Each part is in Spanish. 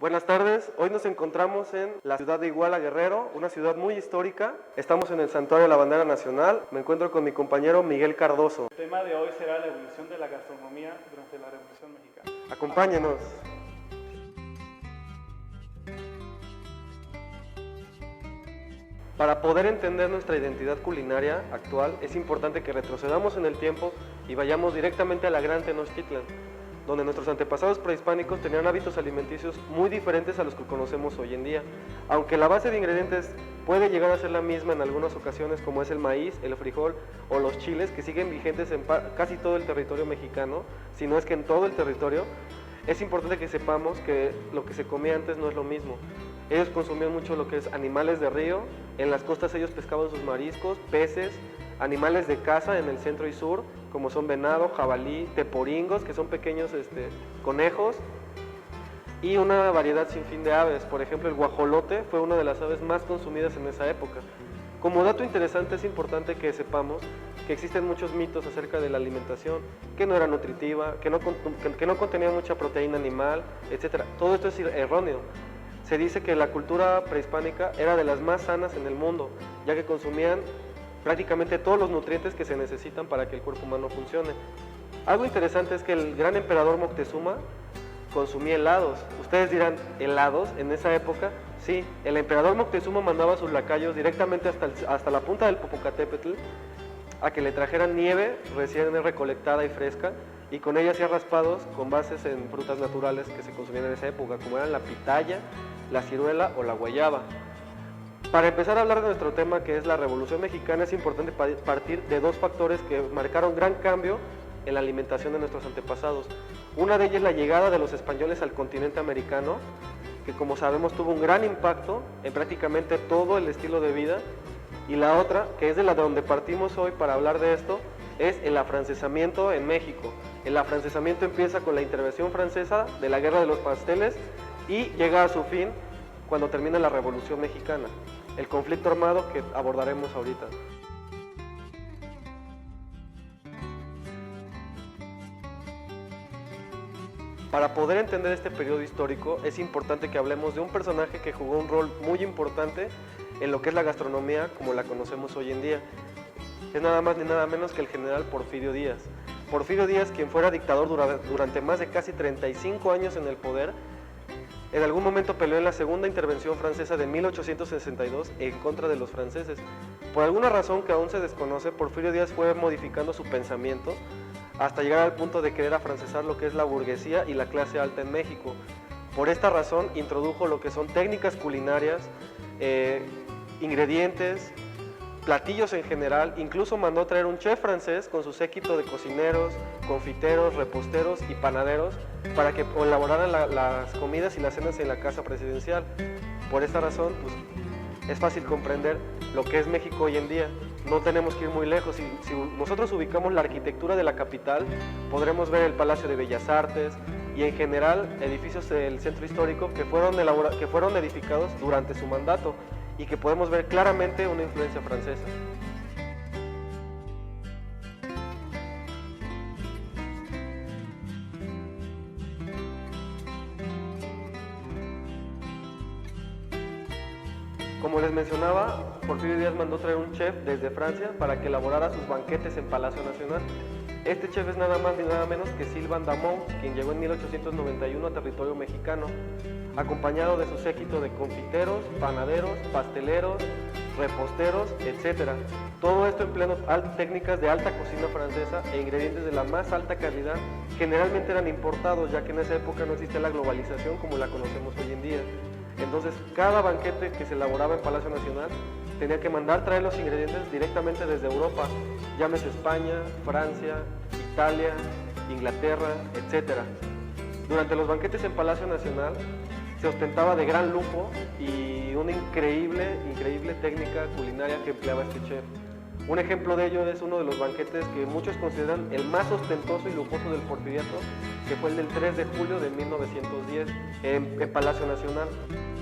Buenas tardes, hoy nos encontramos en la ciudad de Iguala, Guerrero, una ciudad muy histórica. Estamos en el Santuario de la Bandera Nacional. Me encuentro con mi compañero Miguel Cardoso. El tema de hoy será la evolución de la gastronomía durante la Revolución Mexicana. Acompáñenos. Para poder entender nuestra identidad culinaria actual, es importante que retrocedamos en el tiempo y vayamos directamente a la Gran Tenochtitlan, donde nuestros antepasados prehispánicos tenían hábitos alimenticios muy diferentes a los que conocemos hoy en día. Aunque la base de ingredientes puede llegar a ser la misma en algunas ocasiones, como es el maíz, el frijol o los chiles, que siguen vigentes en casi todo el territorio mexicano, si no es que en todo el territorio, es importante que sepamos que lo que se comía antes no es lo mismo. Ellos consumían mucho lo que es animales de río, en las costas ellos pescaban sus mariscos, peces, animales de caza en el centro y sur, como son venado, jabalí, teporingos, que son pequeños conejos, y una variedad sin fin de aves. Por ejemplo, el guajolote fue una de las aves más consumidas en esa época. Como dato interesante, es importante que sepamos que existen muchos mitos acerca de la alimentación, que no era nutritiva, que no contenía mucha proteína animal, etc. Todo esto es erróneo. Se dice que la cultura prehispánica era de las más sanas en el mundo, ya que consumían prácticamente todos los nutrientes que se necesitan para que el cuerpo humano funcione. Algo interesante es que el gran emperador Moctezuma consumía helados. Ustedes dirán, ¿helados en esa época? Sí, el emperador Moctezuma mandaba a sus lacayos directamente hasta la punta del Popocatépetl a que le trajeran nieve recién recolectada y fresca, y con ella hacía raspados con bases en frutas naturales que se consumían en esa época, como eran la pitaya, la ciruela o la guayaba. Para empezar a hablar de nuestro tema, que es la Revolución Mexicana, es importante partir de dos factores que marcaron gran cambio en la alimentación de nuestros antepasados. Una de ellas es la llegada de los españoles al continente americano, que como sabemos tuvo un gran impacto en prácticamente todo el estilo de vida. Y la otra, que es de la de donde partimos hoy para hablar de esto, es el afrancesamiento en México. El afrancesamiento empieza con la intervención francesa de la Guerra de los Pasteles y llega a su fin cuando termina la Revolución Mexicana, el conflicto armado que abordaremos ahorita. Para poder entender este periodo histórico es importante que hablemos de un personaje que jugó un rol muy importante en lo que es la gastronomía como la conocemos hoy en día. Es nada más ni nada menos que el general Porfirio Díaz. Porfirio Díaz, quien fuera dictador durante más de casi 35 años en el poder, en algún momento peleó en la segunda intervención francesa de 1862 en contra de los franceses. Por alguna razón que aún se desconoce, Porfirio Díaz fue modificando su pensamiento hasta llegar al punto de querer afrancesar lo que es la burguesía y la clase alta en México. Por esta razón introdujo lo que son técnicas culinarias, ingredientes, platillos en general, incluso mandó traer un chef francés con su séquito de cocineros, confiteros, reposteros y panaderos para que elaboraran las comidas y las cenas en la casa presidencial. Por esta razón, pues, es fácil comprender lo que es México hoy en día. No tenemos que ir muy lejos. Si nosotros ubicamos la arquitectura de la capital, podremos ver el Palacio de Bellas Artes y en general edificios del centro histórico que fueron edificados durante su mandato y que podemos ver claramente una influencia francesa. Como les mencionaba, Porfirio Díaz mandó traer un chef desde Francia para que elaborara sus banquetes en Palacio Nacional. Este chef es nada más ni nada menos que Sylvain Damont, quien llegó en 1891 a territorio mexicano, acompañado de su séquito de confiteros, panaderos, pasteleros, reposteros, etc. Todo esto empleando técnicas de alta cocina francesa e ingredientes de la más alta calidad. Generalmente eran importados, ya que en esa época no existía la globalización como la conocemos hoy en día. Entonces, cada banquete que se elaboraba en Palacio Nacional tenía que mandar traer los ingredientes directamente desde Europa, llámese España, Francia, Italia, Inglaterra, etc. Durante los banquetes en Palacio Nacional se ostentaba de gran lujo y una increíble técnica culinaria que empleaba este chef. Un ejemplo de ello es uno de los banquetes que muchos consideran el más ostentoso y lujoso del Porfiriato, que fue el del 3 de julio de 1910 en Palacio Nacional.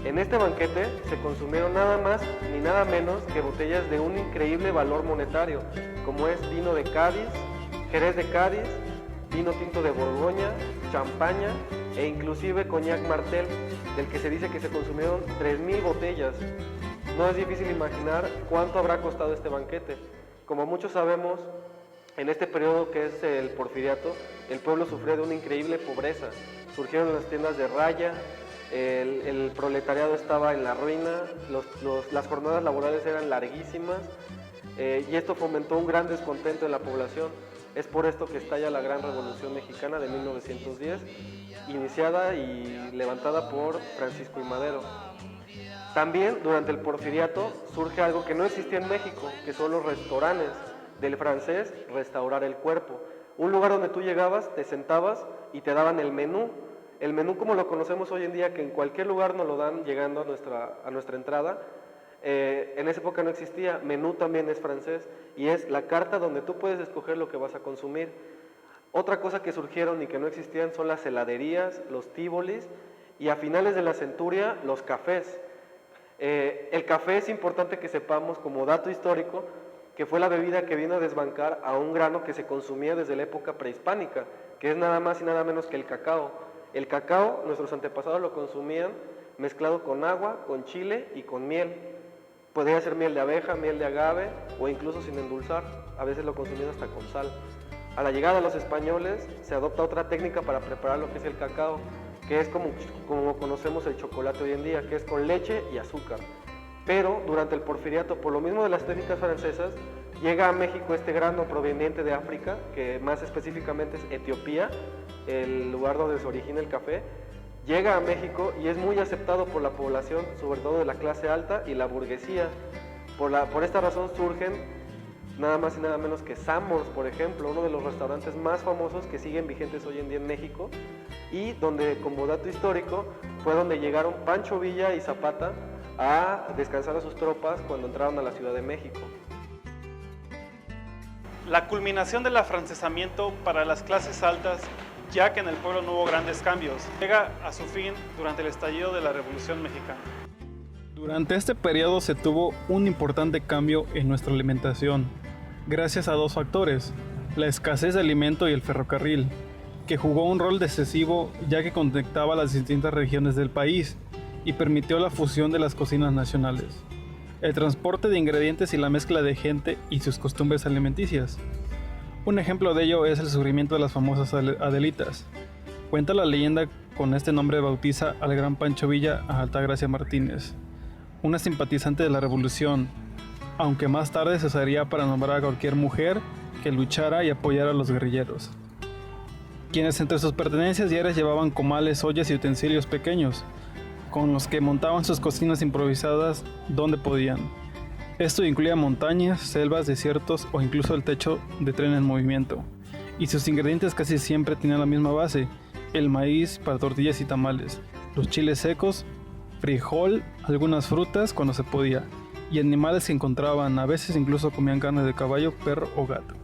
En este banquete se consumieron nada más ni nada menos que botellas de un increíble valor monetario, como es vino de Cádiz, Jerez de Cádiz, vino tinto de Borgoña, champaña e inclusive coñac Martel, del que se dice que se consumieron 3.000 botellas. No es difícil imaginar cuánto habrá costado este banquete. Como muchos sabemos, en este periodo que es el Porfiriato, el pueblo sufrió de una increíble pobreza. Surgieron las tiendas de raya, el proletariado estaba en la ruina, las jornadas laborales eran larguísimas, y esto fomentó un gran descontento en la población. Es por esto que estalla la Gran Revolución Mexicana de 1910, iniciada y levantada por Francisco I. Madero. También durante el Porfiriato surge algo que no existía en México, que son los restaurantes, del francés restaurar el cuerpo. Un lugar donde tú llegabas, te sentabas y te daban el menú. El menú como lo conocemos hoy en día, que en cualquier lugar nos lo dan llegando a nuestra entrada, en esa época no existía. Menú también es francés y es la carta donde tú puedes escoger lo que vas a consumir. Otra cosa que surgieron y que no existían son las heladerías, los tíbolis y a finales de la centuria los cafés. El café es importante que sepamos como dato histórico que fue la bebida que vino a desbancar a un grano que se consumía desde la época prehispánica, que es nada más y nada menos que el cacao. El cacao, nuestros antepasados lo consumían mezclado con agua, con chile y con miel. Podría ser miel de abeja, miel de agave o incluso sin endulzar. A veces lo consumían hasta con sal. A la llegada de los españoles se adopta otra técnica para preparar lo que es el cacao, que es como conocemos el chocolate hoy en día, que es con leche y azúcar. Pero durante el Porfiriato, por lo mismo de las técnicas francesas, llega a México este grano proveniente de África, que más específicamente es Etiopía, el lugar donde se origina el café. Llega a México y es muy aceptado por la población, sobre todo de la clase alta y la burguesía. Por esta razón surgen nada más y nada menos que Sanborns, por ejemplo, uno de los restaurantes más famosos que siguen vigentes hoy en día en México, y donde, como dato histórico, fue donde llegaron Pancho Villa y Zapata a descansar a sus tropas cuando entraron a la Ciudad de México. La culminación del afrancesamiento para las clases altas, ya que en el pueblo no hubo grandes cambios, llega a su fin durante el estallido de la Revolución Mexicana. Durante este periodo se tuvo un importante cambio en nuestra alimentación, gracias a dos factores: la escasez de alimento y el ferrocarril, que jugó un rol decisivo ya que conectaba las distintas regiones del país y permitió la fusión de las cocinas nacionales, el transporte de ingredientes y la mezcla de gente y sus costumbres alimenticias. Un ejemplo de ello es el surgimiento de las famosas Adelitas. Cuenta la leyenda con este nombre bautiza al gran Pancho Villa a Altagracia Martínez, una simpatizante de la revolución, aunque más tarde se usaría para nombrar a cualquier mujer que luchara y apoyara a los guerrilleros, quienes entre sus pertenencias diarias llevaban comales, ollas y utensilios pequeños, con los que montaban sus cocinas improvisadas donde podían. Esto incluía montañas, selvas, desiertos o incluso el techo de tren en movimiento. Y sus ingredientes casi siempre tenían la misma base: el maíz para tortillas y tamales, los chiles secos, frijol, algunas frutas cuando se podía, y animales que encontraban, a veces incluso comían carne de caballo, perro o gato.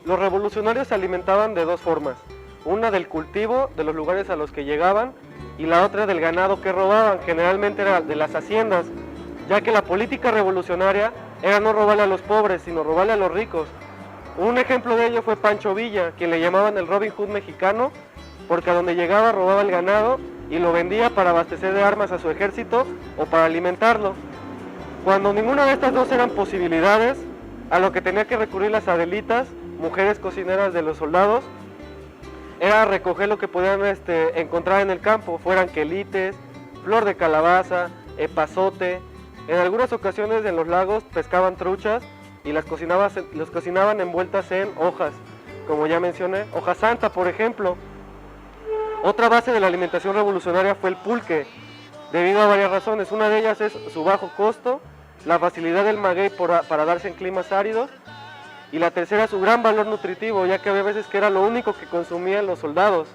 Los revolucionarios se alimentaban de dos formas: una del cultivo de los lugares a los que llegaban y la otra del ganado que robaban, generalmente era de las haciendas, ya que la política revolucionaria era no robarle a los pobres, sino robarle a los ricos. Un ejemplo de ello fue Pancho Villa, quien le llamaban el Robin Hood mexicano, porque a donde llegaba robaba el ganado y lo vendía para abastecer de armas a su ejército o para alimentarlo. Cuando ninguna de estas dos eran posibilidades, a lo que tenía que recurrir las Adelitas, mujeres cocineras de los soldados, era recoger lo que podían encontrar en el campo, fueran quelites, flor de calabaza, epazote. En algunas ocasiones en los lagos pescaban truchas y las cocinaban envueltas en hojas, como ya mencioné, hoja santa, por ejemplo. Otra base de la alimentación revolucionaria fue el pulque, debido a varias razones. Una de ellas es su bajo costo, la facilidad del maguey para darse en climas áridos, y la tercera, su gran valor nutritivo, ya que había veces que era lo único que consumían los soldados.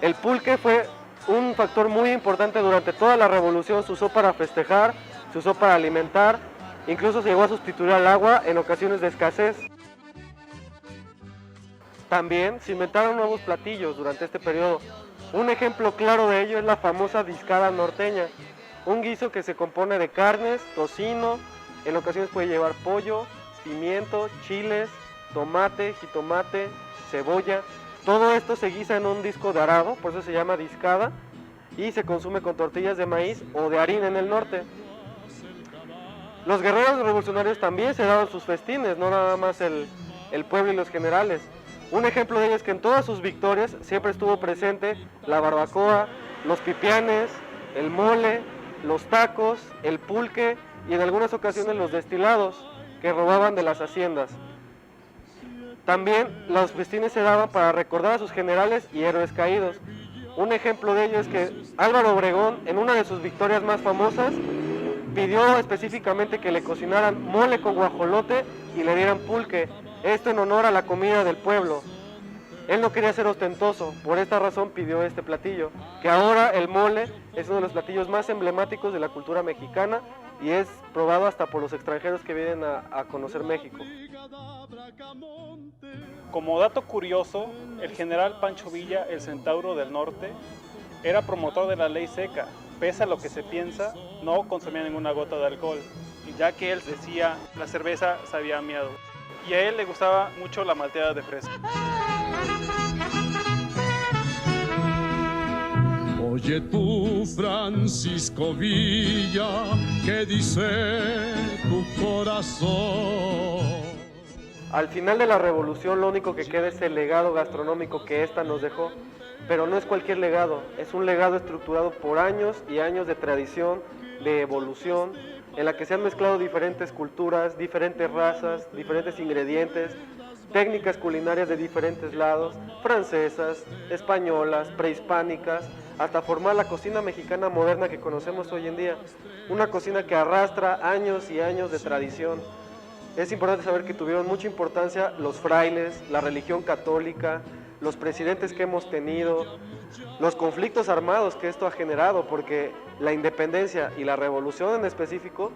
El pulque fue un factor muy importante durante toda la revolución. Se usó para festejar, se usó para alimentar, incluso se llegó a sustituir al agua en ocasiones de escasez. También se inventaron nuevos platillos durante este periodo. Un ejemplo claro de ello es la famosa discada norteña, un guiso que se compone de carnes, tocino, en ocasiones puede llevar pollo, pimiento, chiles, tomate, jitomate, cebolla. Todo esto se guisa en un disco de arado, por eso se llama discada, y se consume con tortillas de maíz o de harina en el norte. Los guerreros revolucionarios también se daban sus festines, no nada más el pueblo y los generales. Un ejemplo de ello es que en todas sus victorias siempre estuvo presente la barbacoa, los pipianes, el mole, los tacos, el pulque y en algunas ocasiones los destilados que robaban de las haciendas. También los festines se daban para recordar a sus generales y héroes caídos. Un ejemplo de ello es que Álvaro Obregón, en una de sus victorias más famosas, pidió específicamente que le cocinaran mole con guajolote y le dieran pulque, esto en honor a la comida del pueblo. Él no quería ser ostentoso, por esta razón pidió este platillo, que ahora el mole es uno de los platillos más emblemáticos de la cultura mexicana y es probado hasta por los extranjeros que vienen a conocer México. Como dato curioso, el general Pancho Villa, el Centauro del Norte, era promotor de la ley seca. Pese a lo que se piensa, no consumía ninguna gota de alcohol, ya que él decía la cerveza sabía a miado. Y a él le gustaba mucho la malteada de fresa. Oye tú, Francisco Villa, ¿qué dice tu corazón? Al final de la revolución lo único que queda es el legado gastronómico que esta nos dejó, pero no es cualquier legado, es un legado estructurado por años y años de tradición, de evolución, en la que se han mezclado diferentes culturas, diferentes razas, diferentes ingredientes, técnicas culinarias de diferentes lados, francesas, españolas, prehispánicas, hasta formar la cocina mexicana moderna que conocemos hoy en día, una cocina que arrastra años y años de tradición. Es importante saber que tuvieron mucha importancia los frailes, la religión católica, los presidentes que hemos tenido, los conflictos armados que esto ha generado, porque la independencia y la revolución en específico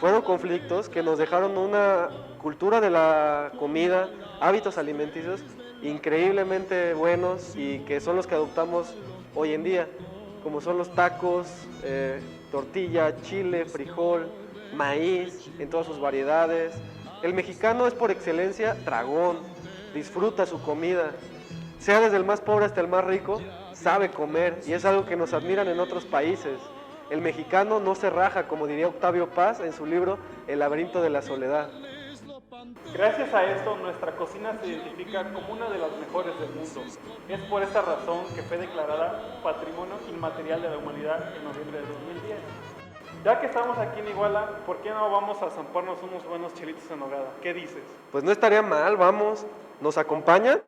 fueron conflictos que nos dejaron una cultura de la comida, hábitos alimenticios increíblemente buenos y que son los que adoptamos hoy en día, como son los tacos, tortilla, chile, frijol, maíz en todas sus variedades. El mexicano es por excelencia tragón, disfruta su comida, sea desde el más pobre hasta el más rico, sabe comer y es algo que nos admiran en otros países. El mexicano no se raja, como diría Octavio Paz en su libro El laberinto de la soledad. Gracias a esto, nuestra cocina se identifica como una de las mejores del mundo. Es por esta razón que fue declarada Patrimonio Inmaterial de la Humanidad en noviembre de 2010. Ya que estamos aquí en Iguala, ¿por qué no vamos a zamparnos unos buenos chilitos en nogada? ¿Qué dices? Pues no estaría mal, vamos, ¿nos acompaña?